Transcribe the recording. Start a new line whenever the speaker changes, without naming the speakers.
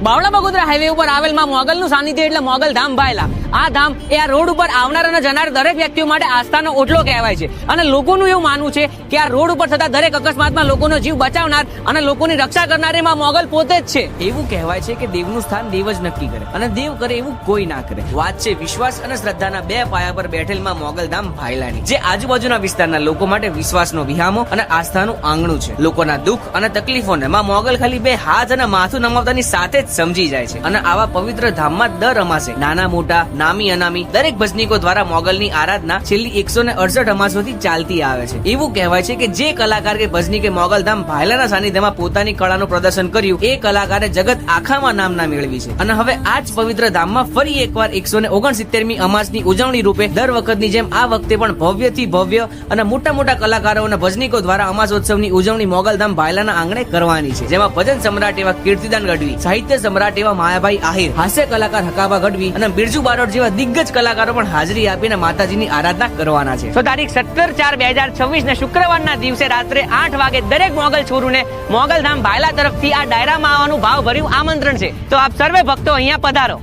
Bavla Bagodara highway ઉપર આવેલ માં મોગલ નું સાનિધ્ય એટલે મોગલ ધામ ભાયલા. આ ધામ એ આ રોડ ઉપર આવનાર અને જનાર દરેક વ્યક્તિઓ માટે આસ્થાનો ઓટલો કહેવાય છે અને લોકોનું એવું માનવું છે કે આ રોડ ઉપર થતા દરેક અકસ્માતમાં લોકોનો જીવ બચાવનાર અને લોકોની રક્ષા કરનાર માં મોગલ પોતે જ છે. એવું કહેવાય છે કે દેવનું સ્થાન દેવ જ નક્કી કરે અને દેવ કરે એવું કોઈ ના કરે. વાત છે વિશ્વાસ અને શ્રદ્ધાના બે પાયા પર બેઠેલ માં મોગલ ધામ ભાયલાની, જે આજુબાજુના વિસ્તારના લોકો માટે વિશ્વાસનો વિહામો અને આસ્થાનું આંગણું છે. લોકોના દુઃખ અને તકલીફોને માં મોગલ ખાલી બે હાથ અને માથું નમાવતાની સાથે જ સમજી જાય છે અને આવા પવિત્ર ધામમાં દર અમાસે નાના મોટા નામી અનામી દરેક ભજનીકો દ્વારા મોગલની આરાધના છેલ્લી 168 અમાસોથી ચાલતી આવે છે. એવું કહેવાય છે કે જે કલાકાર કે ભજનીકે મોગલધામ ભાયલાના સાનિધ્યમાં પોતાની કળાનું પ્રદર્શન કર્યું એ કલાકારે જગત આખામાં નામના મેળવી છે. અને હવે આ જ પવિત્ર ધામમાં ફરી એકવાર 169મી અમાસની ઉજવણી રૂપે દર વખતની જેમ આ વખતે પણ ભવ્યથી ભવ્ય અને મોટા મોટા કલાકારો અને ભજનીકો દ્વારા અમાસોત્સવની ઉજવણી મોગલધામ ભાયલાના આંગણે કરવાની છે. જેમાં ભજન સમ્રાટ એવા કીર્તિદાન ગઢવી, સાહિત્ય સમ્રાટ એવા માયાભાઈ આહિર, હાસ્ય કલાકાર હકાબા ગઢવી અને બિરજુ બારોટ જેવા દિગ્ગજ કલાકારો પણ હાજરી આપીને માતાજીની આરાધના કરવાના છે. તો તારીખ 17/4/2026 ને શુક્રવારના દિવસે રાત્રે 8 વાગે દરેક મોગલ છોરુને મોગલધામ ભાયલા તરફથી આ ડાયરામાં આવવાનું ભાવ ભર્યું આમંત્રણ છે. તો આપ સર્વે ભક્તો અહીંયા પધારો.